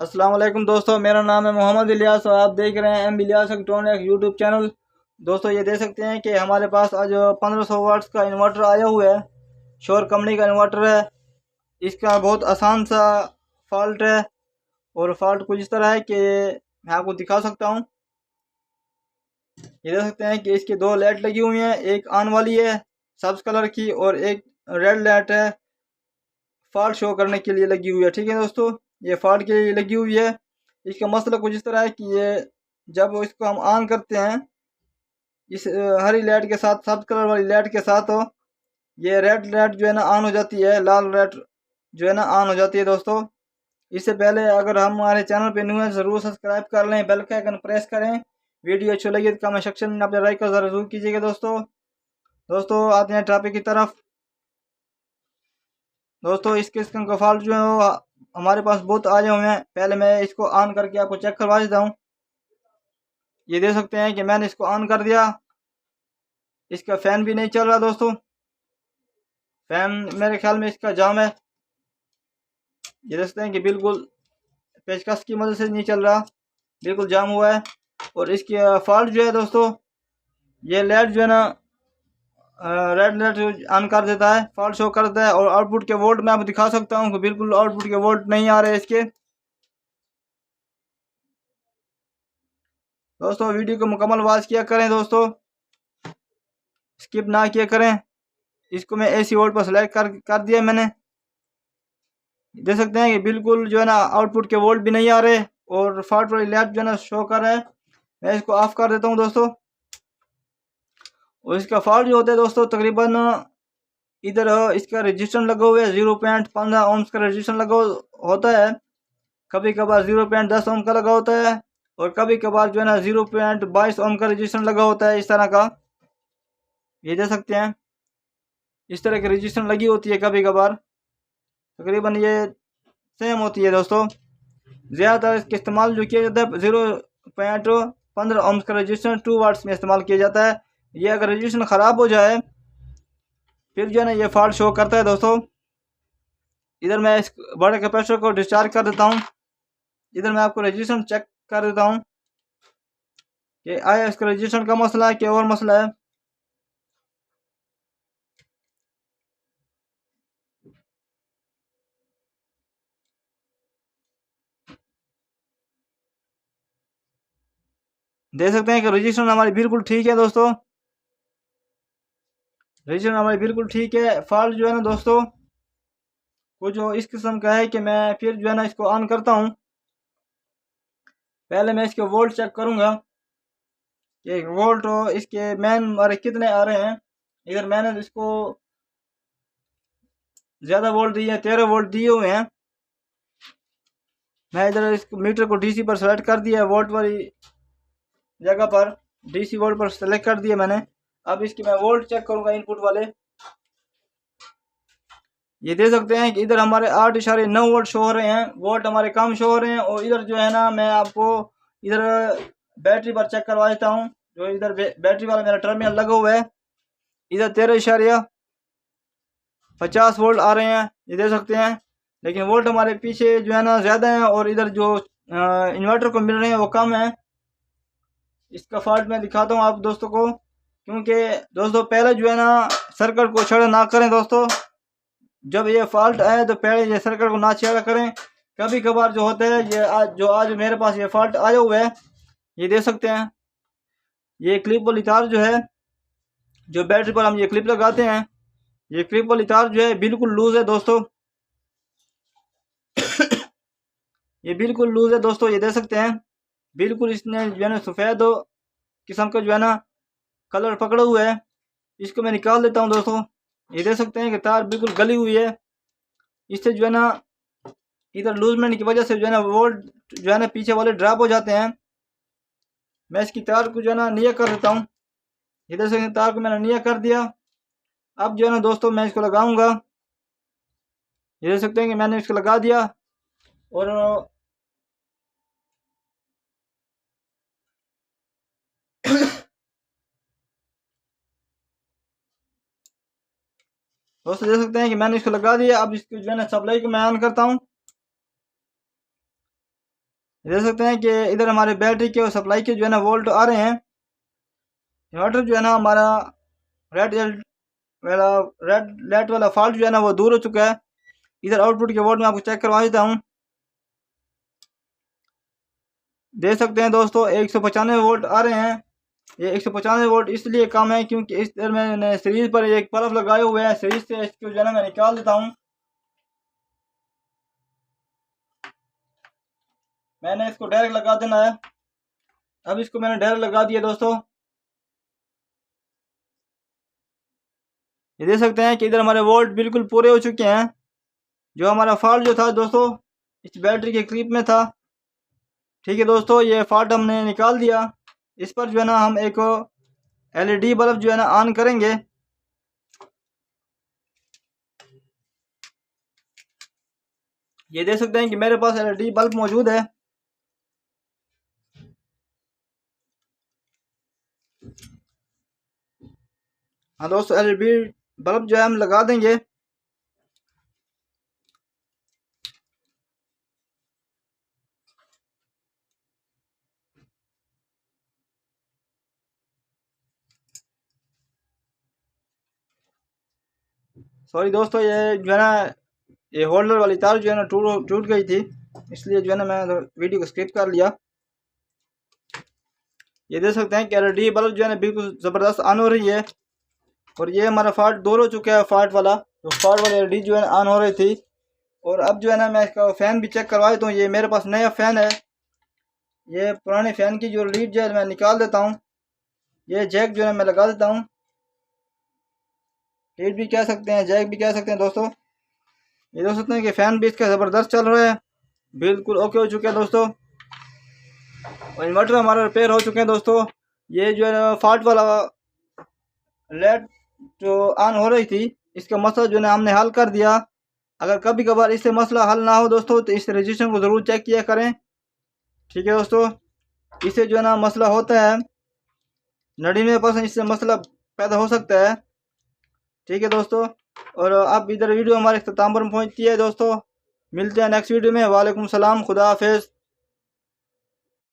अस्सलाम वालेकुम दोस्तों, मेरा नाम है मोहम्मद इलियास और आप देख रहे हैं M Ilyas electronic YouTube channel. दोस्तों ये देख सकते हैं कि हमारे पास आज 1500 वाट्स का इन्वर्टर आया हुआ है। श्योर कंपनी का इन्वर्टर है। इसका बहुत आसान सा फॉल्ट है और फॉल्ट कुछ इस तरह है कि मैं आपको दिखा सकता हूँ। ये देख सकते हैं कि इसकी दो लाइट लगी हुई हैं, एक ऑन वाली है सब्ज कलर की और एक रेड लाइट है फॉल्ट शो करने के लिए लगी हुई है। ठीक है दोस्तों, ये फॉल्ट के लिए लगी हुई है। इसका मसला कुछ इस तरह है कि ये जब इसको हम ऑन करते हैं इस हरी लाइट के साथ सब्ज कलर वाली लाइट के साथ हो ये रेड लाइट जो है ना ऑन हो जाती है, लाल लाइट जो है ना ऑन हो जाती है। दोस्तों इससे पहले अगर हम हमारे चैनल पे न्यू है ज़रूर सब्सक्राइब कर लें, बेल का आइकन प्रेस करें। वीडियो अच्छी लगी तो कमेंट सेक्शन में अपने राय का ज़रूर कीजिएगा। दोस्तों आते हैं टॉपिक की तरफ। दोस्तों इस किस्म का फॉल्ट जो है वो हमारे पास बहुत आए हुए हैं। पहले मैं इसको ऑन करके आपको चेक करवा देता हूँ। ये देख सकते हैं कि मैंने इसको ऑन कर दिया, इसका फ़ैन भी नहीं चल रहा। दोस्तों फ़ैन मेरे ख्याल में इसका जाम है। ये देख सकते हैं कि बिल्कुल पेचकस की मदद से नहीं चल रहा, बिल्कुल जाम हुआ है। और इसकी फॉल्ट जो है दोस्तों, ये लाइट जो है ना रेड लाइट ऑन कर देता है, फॉल्ट शो करता है। और आउटपुट के वोल्ट मैं आपको दिखा सकता हूँ कि बिल्कुल आउटपुट के वोल्ट नहीं आ रहे इसके। दोस्तों वीडियो को मुकम्मल वॉच किया करें, दोस्तों स्किप ना किया करें। इसको मैं एसी वोल्ट पर सेलेक्ट कर दिया मैंने। देख सकते हैं कि बिल्कुल जो है ना आउटपुट के वोल्ट भी नहीं आ रहे और फॉल्ट वाली लाइट जो है ना शो कर रहा है। मैं इसको ऑफ कर देता हूँ दोस्तों। और इसका फॉल्ट जो होता है दोस्तों, तकरीबन इधर इसका रजिस्टर लगा हुआ है 0.15 ओम्स का रजिस्टर लगा होता है। कभी कभार 0.10 ओम का लगा होता है और कभी कभार जो है ना 0.22 ओम का रजिस्टर लगा होता है, इस तरह का। ये देख सकते हैं इस तरह की रजिस्टर लगी होती है कभी कभार, तकरीबन ये सेम होती है। दोस्तों ज़्यादातर इसका इस्तेमाल जो किया जाता है 0.15 ओम्स का रजिस्टर 2 वाट्स में इस्तेमाल किया जाता है। ये अगर रजिस्टर ख़राब हो जाए फिर जो है ना ये फॉल्ट शो करता है। दोस्तों इधर मैं इस बड़े कैपेसिटर को डिस्चार्ज कर देता हूँ। इधर मैं आपको रजिस्टर चेक कर देता हूँ कि आया इसका रजिस्टर का मसला है कि और मसला है। देख सकते हैं कि रजिस्टर हमारी बिल्कुल ठीक है। दोस्तों रजिस्टर हमारी बिल्कुल ठीक है। फॉल्ट जो है ना दोस्तों वो जो इस किस्म का है कि मैं फिर जो है ना इसको ऑन करता हूँ। पहले मैं इसके वोल्ट चेक करूँगा कि वोल्ट इसके मैन हमारे कितने आ रहे हैं। इधर मैंने इसको ज़्यादा वोल्ट दिए हैं, 13 वोल्ट दिए हुए हैं। मैं इधर इस मीटर को डीसी पर सेलेक्ट कर दिया है, वोल्ट वाली जगह पर डीसी वोल्ट पर सेलेक्ट कर दिया मैंने। अब इसकी मैं वोल्ट चेक करूंगा इनपुट वाले। ये देख सकते हैं कि इधर हमारे 8.9 वोल्ट शो हो रहे हैं, वोल्ट हमारे कम शो हो रहे हैं। और इधर जो है ना मैं आपको इधर बैटरी पर चेक करवा देता हूँ। जो इधर बैटरी वाला मेरा टर्मिनल लगा हुआ है, इधर 13.50 वोल्ट आ रहे हैं, ये देख सकते हैं। लेकिन वोल्ट हमारे पीछे जो है ना ज़्यादा है और इधर जो इन्वर्टर को मिल रहे हैं वो कम है। इसका फॉल्ट मैं दिखाता हूँ आप दोस्तों को, क्योंकि दोस्तों पहले जो है ना सर्किट को छेड़ा ना करें। दोस्तों जब ये फॉल्ट आए तो पहले ये सर्किट को ना छेड़ा करें। कभी कभार जो होता है ये आज मेरे पास ये फॉल्ट आया हुआ है, ये देख सकते हैं। ये क्लिप वाली तार जो है, जो बैटरी पर हम ये क्लिप लगाते हैं, ये क्लिप वाली तार जो है बिल्कुल लूज है। दोस्तों ये बिल्कुल लूज है। दोस्तों ये देख सकते हैं बिल्कुल इसने जो है ना सफ़ेद किस्म का जो है ना कलर पकड़ा हुआ है। इसको मैं निकाल देता हूँ। दोस्तों ये देख सकते हैं कि तार बिल्कुल गली हुई है। इससे जो है ना इधर लूजमेंट की वजह से जो है ना वोल्ट जो है ना पीछे वाले ड्रॉप हो जाते हैं। मैं इसकी तार को जो है ना निया कर देता हूँ। ये देख सकते हैं तार को मैंने निया कर दिया। अब जो है ना दोस्तों मैं इसको लगाऊंगा। ये देख सकते हैं कि मैंने इसको लगा दिया। और दोस्तों देख सकते हैं कि मैंने इसको लगा दिया। अब इसको जो है ना सप्लाई को मैं ऑन करता हूँ। देख सकते हैं कि इधर हमारे बैटरी के और सप्लाई के जो है ना वोल्ट आ रहे हैं। इन्वर्टर जो है ना हमारा रेड वाला रेड लाइट वाला फॉल्ट जो है ना वो दूर हो चुका है। इधर आउटपुट के वोल्ट में आपको चेक करवा देता हूँ। देख सकते हैं दोस्तों 195 वोल्ट आ रहे हैं। ये 195 वोल्ट इसलिए कम है क्योंकि इस तरह मैंने सीरीज पर एक बल्ब लगाए हुए हैं। सीरीज से इसको जो है ना मैं निकाल देता हूँ। मैंने इसको डायरेक्ट लगा देना है। अब इसको मैंने डायरेक्ट लगा दिया दोस्तों। ये देख सकते हैं कि इधर हमारे वोल्ट बिल्कुल पूरे हो चुके हैं। जो हमारा फॉल्ट जो था दोस्तों इस बैटरी के क्लिप में था। ठीक है दोस्तों, ये फॉल्ट हमने निकाल दिया। इस पर जो है ना हम एक एलईडी बल्ब जो है ना ऑन करेंगे। ये देख सकते हैं कि मेरे पास एलईडी बल्ब मौजूद है। हाँ दोस्तों, एलईडी बल्ब जो है हम लगा देंगे। सॉरी दोस्तों, ये जो है ना ये होल्डर वाली तार जो है ना टूट गई थी, इसलिए जो है ना मैं वीडियो को स्किप कर लिया। ये देख सकते हैं कि एलईडी बल्ब जो है ना बिल्कुल ज़बरदस्त ऑन हो रही है। और ये हमारा फॉल्ट दूर हो चुका है। फॉल्ट वाला जो फॉल्ट वाली एलईडी जो है ऑन हो रही थी। और अब जो है ना मैं इसका फ़ैन भी चेक करवा देता हूँ। ये मेरे पास नया फ़ैन है। ये पुराने फ़ैन की जो लीड जो है मैं निकाल देता हूँ। ये जैक जो है मैं लगा देता हूँ। लीड भी कह सकते हैं, जैक भी कह सकते हैं दोस्तों। ये देख सकते हैं कि फ़ैन भी इसका ज़बरदस्त चल रहा है, बिल्कुल ओके हो चुका है दोस्तों। और इन्वर्टर हमारा रिपेयर हो चुके हैं दोस्तों। ये जो है फॉल्ट वाला लाइट जो ऑन हो रही थी, इसका मसला जो है ना हमने हल कर दिया। अगर कभी कभार इससे मसला हल ना हो दोस्तों तो इस रजिस्ट्रेशन को ज़रूर चेक किया करें। ठीक है दोस्तों, इससे जो है ना मसला होता है, 99% इससे मसला पैदा हो सकता है। ठीक है दोस्तों, और अब इधर वीडियो हमारे अख्ताम पर पहुँचती है दोस्तों। मिलते हैं नेक्स्ट वीडियो में। वालेकुम सलाम, खुदा हाफिज़।